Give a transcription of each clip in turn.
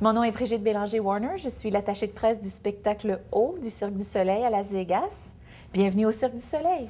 Mon nom est Brigitte Bélanger-Warner, je suis l'attachée de presse du spectacle haut du Cirque du Soleil à Las Vegas. Bienvenue au Cirque du Soleil!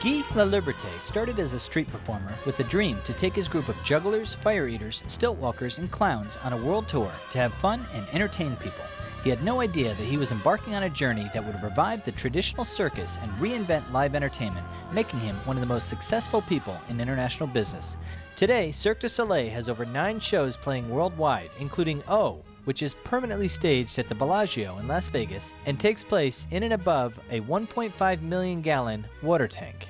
Guy Laliberté started as a street performer with a dream to take his group of jugglers, fire eaters, stilt walkers, and clowns on a world tour to have fun and entertain people. He had no idea that he was embarking on a journey that would revive the traditional circus and reinvent live entertainment, making him one of the most successful people in international business. Today, Cirque du Soleil has over 9 shows playing worldwide, including O, which is permanently staged at the Bellagio in Las Vegas and takes place in and above a 1.5 million gallon water tank.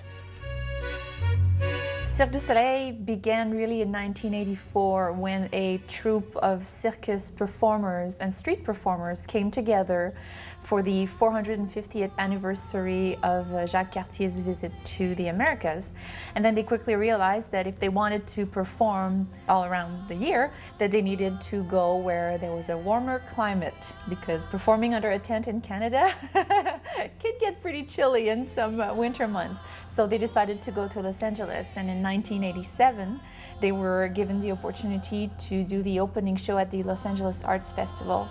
Cirque du Soleil began really in 1984 when a troupe of circus performers and street performers came together for the 450th anniversary of Jacques Cartier's visit to the Americas. And then they quickly realized that if they wanted to perform all around the year, that they needed to go where there was a warmer climate, because performing under a tent in Canada could get pretty chilly in some winter months. So they decided to go to Los Angeles, and in 1987, they were given the opportunity to do the opening show at the Los Angeles Arts Festival.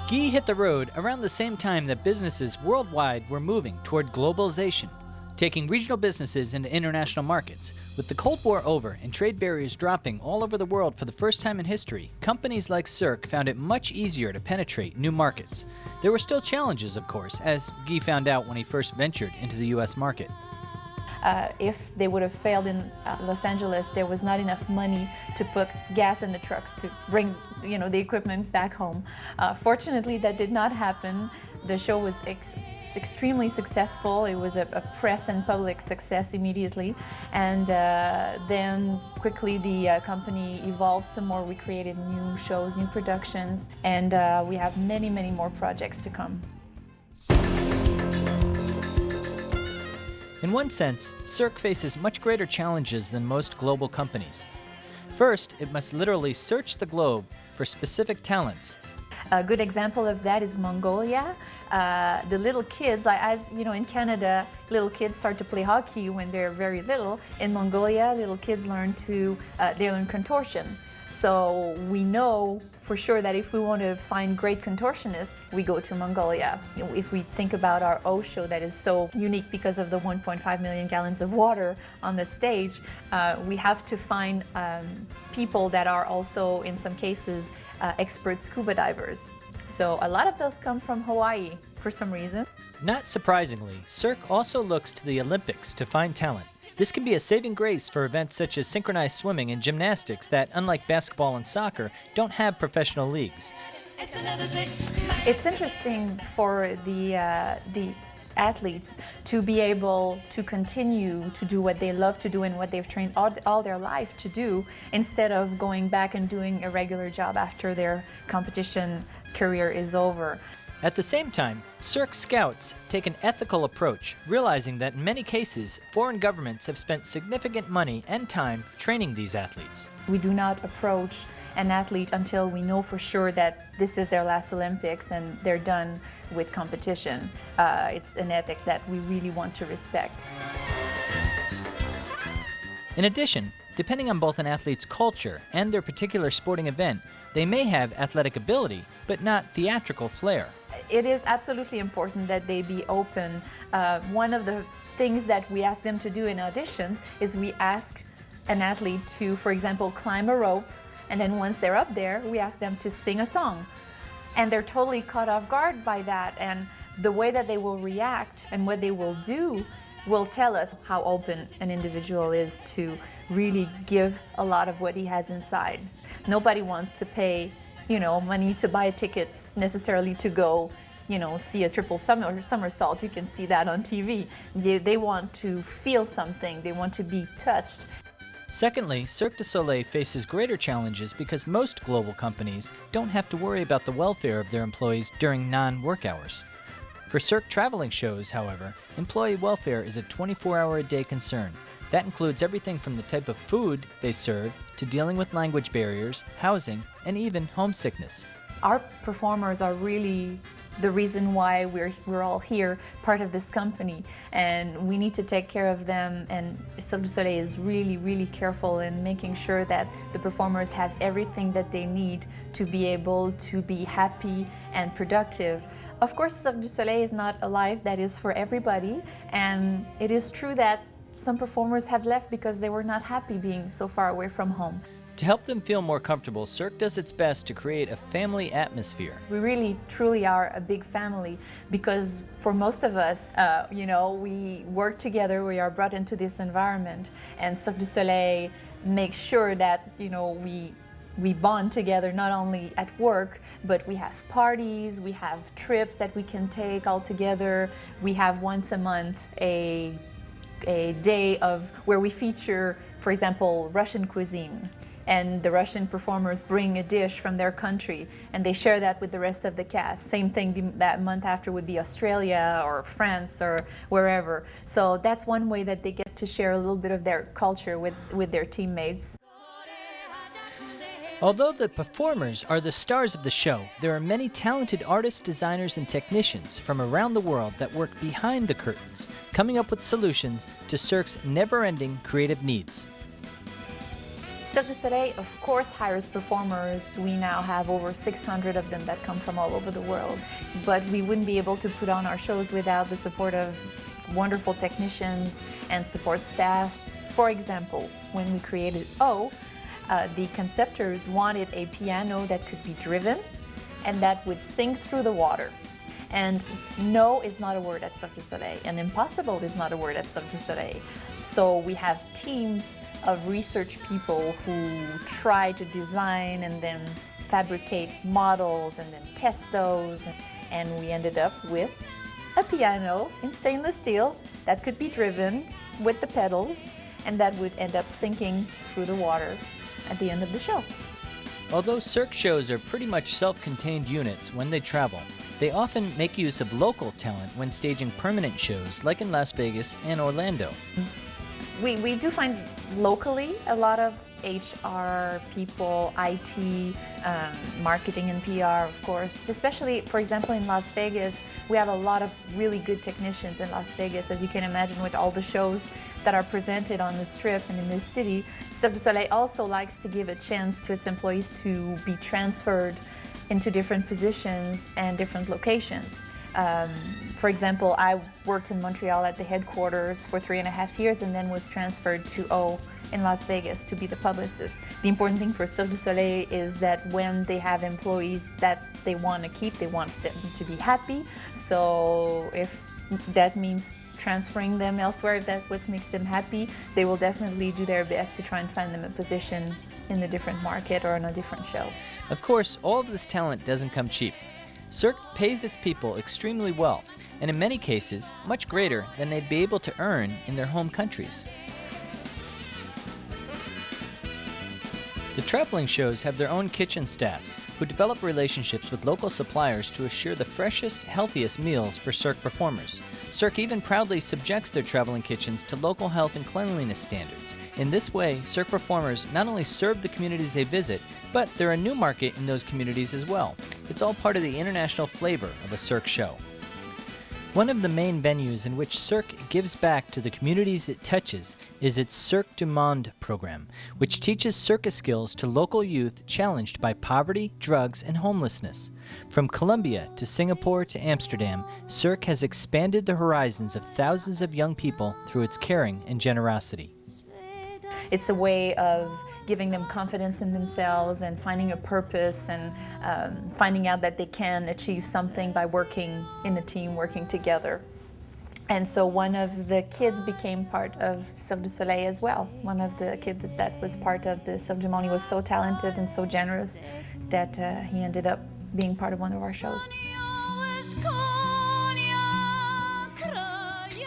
Guy hit the road around the same time that businesses worldwide were moving toward globalization, taking regional businesses into international markets. With the Cold War over and trade barriers dropping all over the world for the first time in history, companies like Cirque found it much easier to penetrate new markets. There were still challenges, of course, as Guy found out when he first ventured into the US market. If they would have failed in Los Angeles, there was not enough money to put gas in the trucks to bring, the equipment back home. Fortunately, that did not happen. The show was extremely successful. It was a press and public success immediately, and then quickly the company evolved some more. We created new shows, new productions, and we have many, many more projects to come. In one sense, Cirque faces much greater challenges than most global companies. First, it must literally search the globe for specific talents. A good example of that is Mongolia. The little kids, as you know, in Canada, little kids start to play hockey when they're very little. In Mongolia, little kids learn contortion. So we know for sure that if we want to find great contortionists, we go to Mongolia. If we think about our O show that is so unique because of the 1.5 million gallons of water on the stage, we have to find people that are also, in some cases, expert scuba divers. So a lot of those come from Hawaii for some reason. Not surprisingly, Cirque also looks to the Olympics to find talent. This can be a saving grace for events such as synchronized swimming and gymnastics that, unlike basketball and soccer, don't have professional leagues. It's interesting for the athletes to be able to continue to do what they love to do and what they've trained all their life to do, instead of going back and doing a regular job after their competition career is over. At the same time, Cirque scouts take an ethical approach, realizing that in many cases, foreign governments have spent significant money and time training these athletes. We do not approach an athlete until we know for sure that this is their last Olympics and they're done with competition. It's an ethic that we really want to respect. In addition, depending on both an athlete's culture and their particular sporting event, they may have athletic ability, but not theatrical flair. It is absolutely important that they be open. One of the things that we ask them to do in auditions is we ask an athlete to, for example, climb a rope, and then once they're up there, we ask them to sing a song. And they're totally caught off guard by that, and the way that they will react and what they will do will tell us how open an individual is to really give a lot of what he has inside. Nobody wants to pay money to buy a ticket necessarily to go, see a triple somersault. You can see that on TV. They want to feel something. They want to be touched. Secondly, Cirque du Soleil faces greater challenges because most global companies don't have to worry about the welfare of their employees during non-work hours. For Cirque traveling shows, however, employee welfare is a 24-hour-a-day concern. That includes everything from the type of food they serve to dealing with language barriers, housing, and even homesickness. Our performers are really the reason why we're all here, part of this company, and we need to take care of them, and Cirque du Soleil is really careful in making sure that the performers have everything that they need to be able to be happy and productive. Of course, Cirque du Soleil is not a life that is for everybody, and it is true that some performers have left because they were not happy being so far away from home. To help them feel more comfortable, Cirque does its best to create a family atmosphere. We really, truly are a big family because for most of us, we work together, we are brought into this environment, and Cirque du Soleil makes sure that, we bond together not only at work, but we have parties, we have trips that we can take all together. We have once a month a day where we feature, for example, Russian cuisine. And the Russian performers bring a dish from their country and they share that with the rest of the cast. Same thing that month after would be Australia or France or wherever. So that's one way that they get to share a little bit of their culture with their teammates. Although the performers are the stars of the show, there are many talented artists, designers, and technicians from around the world that work behind the curtains, coming up with solutions to Cirque's never-ending creative needs. Cirque du Soleil, of course, hires performers. We now have over 600 of them that come from all over the world. But we wouldn't be able to put on our shows without the support of wonderful technicians and support staff. For example, when we created O, the conceptors wanted a piano that could be driven and that would sink through the water. And no is not a word at Cirque du Soleil, and impossible is not a word at Cirque du Soleil. So we have teams of research people who try to design and then fabricate models and then test those, and we ended up with a piano in stainless steel that could be driven with the pedals and that would end up sinking through the water at the end of the show. Although Cirque shows are pretty much self-contained units when they travel, they often make use of local talent when staging permanent shows like in Las Vegas and Orlando. We do find locally a lot of HR people, IT, marketing and PR, of course. Especially, for example, in Las Vegas, we have a lot of really good technicians in Las Vegas, as you can imagine, with all the shows that are presented on the Strip and in the city. Cirque du Soleil also likes to give a chance to its employees to be transferred into different positions and different locations. For example, I worked in Montreal at the headquarters for 3.5 years and then was transferred to O in Las Vegas to be the publicist. The important thing for Cirque du Soleil is that when they have employees that they want to keep, they want them to be happy. So if that means transferring them elsewhere, if that's what makes them happy, they will definitely do their best to try and find them a position in a different market or on a different show. Of course, all of this talent doesn't come cheap. Cirque pays its people extremely well, and in many cases, much greater than they'd be able to earn in their home countries. The traveling shows have their own kitchen staffs who develop relationships with local suppliers to assure the freshest, healthiest meals for Cirque performers. Cirque even proudly subjects their traveling kitchens to local health and cleanliness standards. In this way, Cirque performers not only serve the communities they visit, but they're a new market in those communities as well. It's all part of the international flavor of a Cirque show. One of the main venues in which Cirque gives back to the communities it touches is its Cirque du Monde program, which teaches circus skills to local youth challenged by poverty, drugs, and homelessness. From Colombia to Singapore to Amsterdam, Cirque has expanded the horizons of thousands of young people through its caring and generosity. It's a way of giving them confidence in themselves and finding a purpose and finding out that they can achieve something by working in a team, working together. And so one of the kids became part of Cirque du Soleil as well. One of the kids that was part of the Cirque du Monde was so talented and so generous that he ended up being part of one of our shows.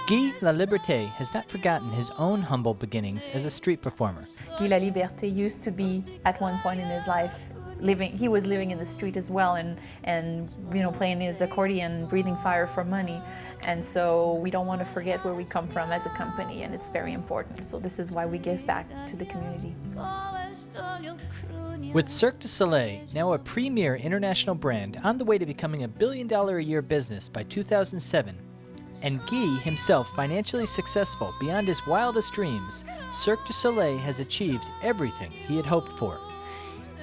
Guy Laliberté has not forgotten his own humble beginnings as a street performer. Guy Laliberté used to be, at one point in his life, he was living in the street as well, and you know, playing his accordion, breathing fire for money. And so we don't want to forget where we come from as a company, and it's very important. So this is why we give back to the community. With Cirque du Soleil, now a premier international brand on the way to becoming a $1 billion a year business by 2007, and Guy himself financially successful beyond his wildest dreams, Cirque du Soleil has achieved everything he had hoped for.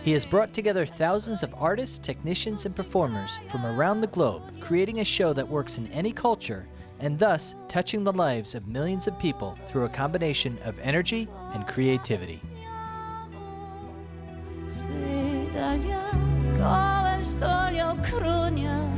He has brought together thousands of artists, technicians, and performers from around the globe, creating a show that works in any culture, and thus touching the lives of millions of people through a combination of energy and creativity. Come storia crunia,